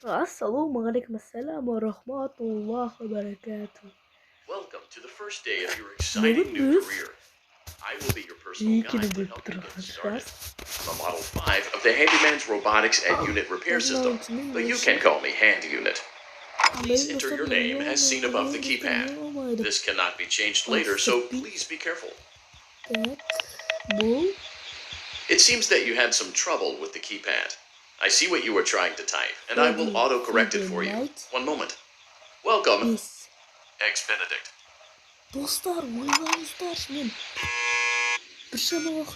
Assalamualaikum warahmatullahi wabarakatuh. Welcome to the first day of your exciting new career. I will be your personal guide to help you get started. I'm a Model 5 of the Handyman's Robotics and Unit Repair System, but you can call me Hand Unit. Please enter your name as seen above the keypad. This cannot be changed later, so please be careful. It seems that you had some trouble with the keypad. I see what you were trying to type, and I will auto-correct it for you. One moment. Welcome, Ex-Benedict. Dostlar, oyunlarınızda şimdi bir şey bak.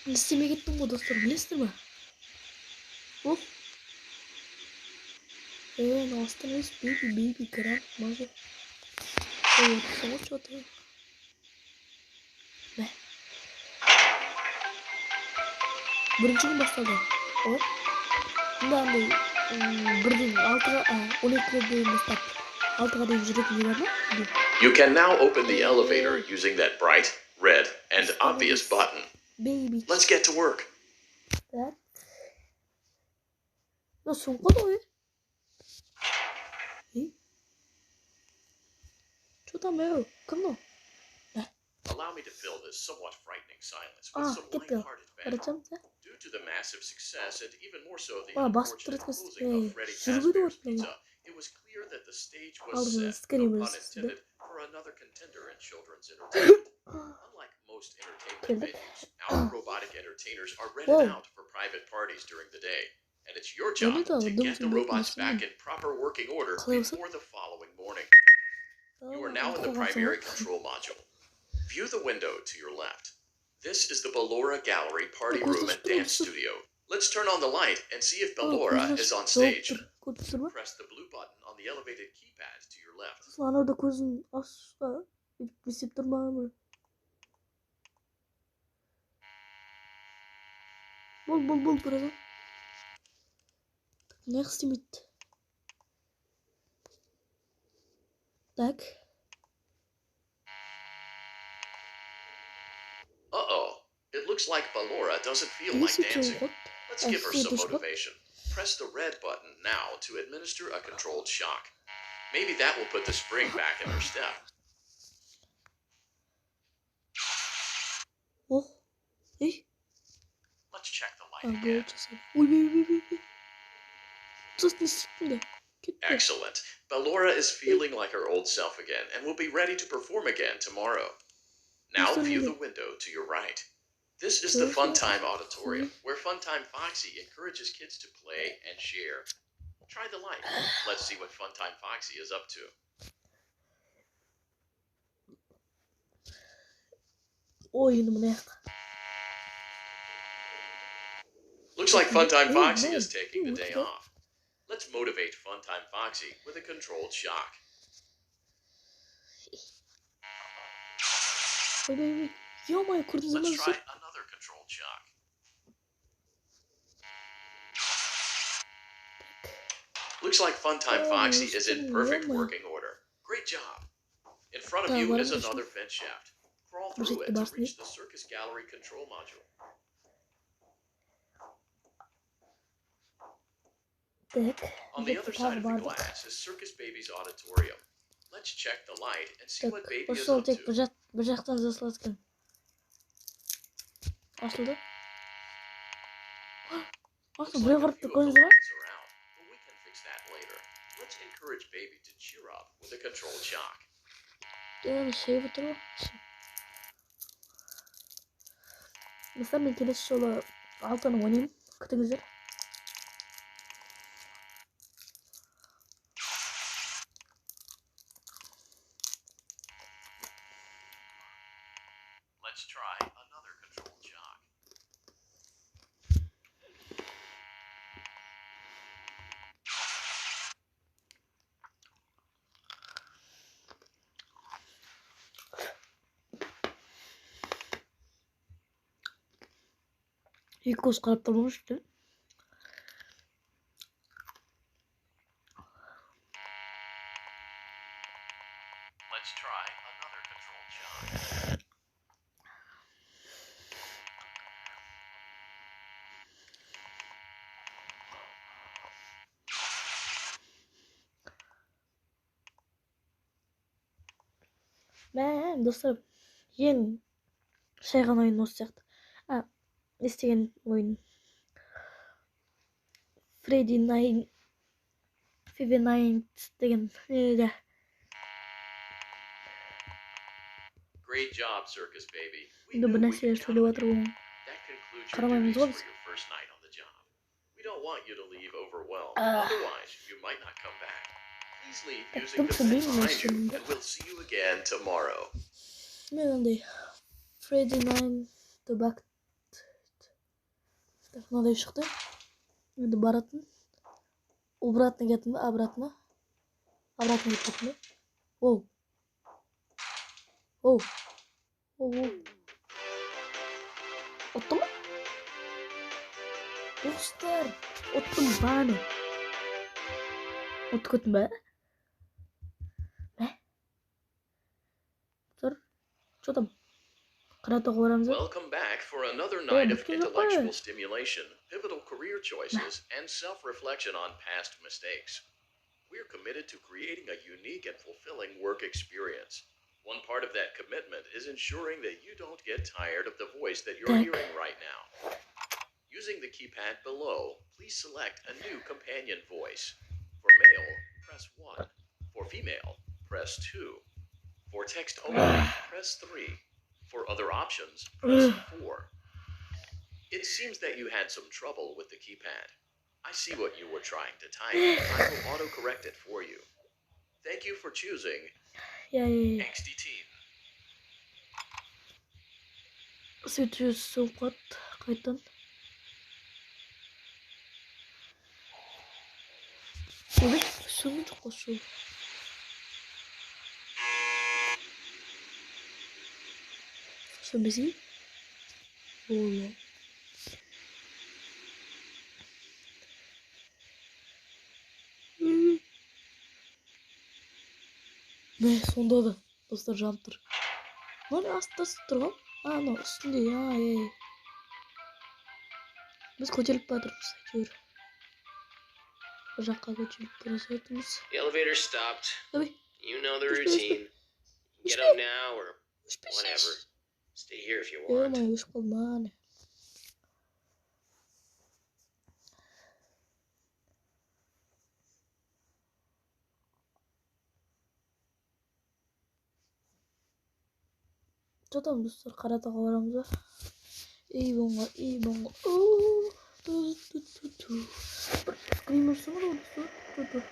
Listeme gittim bu dostlar, bilirsin mi? Hop. Nostalist baby grand mother. Evet, sana çok iyi. Ne? Birinci gün başladı. Hop. Bundan da birden 6'ga 12'ye değin başladı. 6'ga değin jürek yürüyor mu? You can now open the elevator using that bright, red, and obvious button. Baby. Let's get to work. That. Ya sonunda o. Chutameo, come on. Allow me to fill this somewhat frightening silence with some light-hearted banter. Due to the massive success and even more so the unfortunate closing of Freddy Fazbear's Pizza, it was clear that the stage was set, no pun intended, for another contender in children's entertainment. Unlike most entertainment venues, our robotic entertainers are rented out for private parties during the day, and it's your job to get the robots back in proper working order before the following morning. You are now in the primary control module. View the window to your left. This is the Ballora Gallery Party Room and Dance Studio. Let's turn on the light and see if Ballora is on stage. Press the blue button on the elevated keypad to your left. Sana da gözün asla bisip durma mı? Bul burada. Next minute. Tak. Uh-oh. It looks like Ballora doesn't feel like dancing. Let's give her some motivation. Press the red button now to administer a controlled shock. Maybe that will put the spring back in her step. Let's check the light again. Excellent. Ballora is feeling like her old self again and will be ready to perform again tomorrow. Now view the window to your right. This is the Funtime Auditorium, where Funtime Foxy encourages kids to play and share. Try the light. Let's see what Funtime Foxy is up to. Looks like Funtime Foxy is taking the day off. Let's motivate Funtime Foxy with a controlled shock. Let's try another controlled shock. Looks like Funtime Foxy is in perfect working order. Great job. In front of you is another vent shaft. Crawl through it to reach the Circus Gallery control module. On the other side of the glass is Circus Baby's auditorium. Let's check the light and see what Baby is up to. Açıldı. Looks like a few of the lights are out, but we can fix that later. Let's encourage Baby to cheer up with a controlled shock. Mesela kere şöyle altına oynayayım. Kötü güzel. Let's try another controlled shock. İlk koz kartlamıştı. Let's try another controlled shot. Мен достар, ең шайған ойын осы сияқты. Естіген ойын. Фредди Найнт деген. Great job, circus baby. Енді бір нәрселер сөйлеп жатыр ол. That concludes your Қарамаймыз duties ғой for біз. your first night on the job. We don't want you to leave overwhelmed. Otherwise, you might not come back. Please leave using the Таптым bed сөнбеймін behind you, өйткені. and we'll see you again tomorrow. Мен андай Фредди Найнт бак. Мынадай шықты. Енді баратын. Обратно кетtim ба? Обратно кетtim ба? Оу. Оттым ба? Достар, оттым баны. Отты көттім ба? Достар, что там? Қаратауға барамыз ба? Welcome back for another night of intellectual stimulation, pivotal career choices, and self-reflection on past mistakes. We're committed to creating a unique and fulfilling work experience. One part of that commitment is ensuring that you don't get tired of the voice that you're hearing right now. Using the keypad below, please select a new companion voice. For male, press 1. For female, press 2. For text only, press 3. For other options, press 4. It seems that you had some trouble with the keypad. I see what you were trying to type. I will autocorrect it for you. Thank you for choosing Angsty Teen. Сөйтіп соқат қайттан. Сөйме жоқ қошу. Сөймесей? Ола. Мә, сонда да достар жанып тұр. Мына астында тұрған? Анау үстінде, Біз көтеріліп батырмыз, әйтеуір. Бір жаққа көтеріліп бара жатырмыз. The elevator stopped. Давай. You know the routine. Get up now or whatever. Stay here if you want. Май, өшіп қалман. Жатам достар, Қаратауға барамыз ба? Ей бонға. Бір скримерсің ғой достар.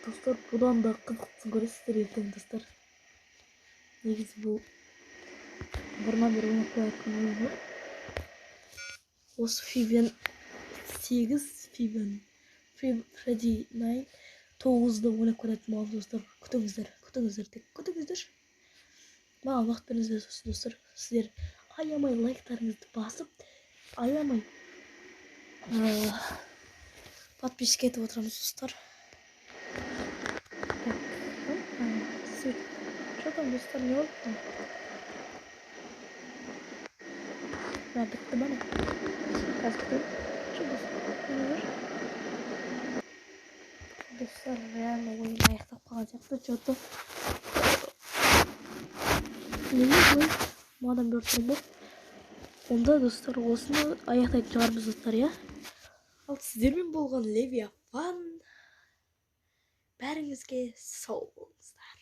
Достар, бұдан да қызықтысын көресіздер ертең достар. Негізі бұл бұрыннан бері ойнап келе жатқан ойын ғой. Осы Фредди Найнт 9-ды ойнап келетін боламыз достар. Күтіңіздер. Маған уақыт беріңіздер достар. Сіздер аямай лайктарыңызды басып, аямай подписка етіп отырамыз достар. Что там достар, не oldu? Бітті бана. Қазір күтім. Что достар, реально ойын аяқтап қалған сияқты. Что-то мадам беріп тұрмын. Онда достар, осыны аяқтайтын шығармыз достар, я? Ал сіздермен болған Левиафан. Бәріңізге сау болыңыздар.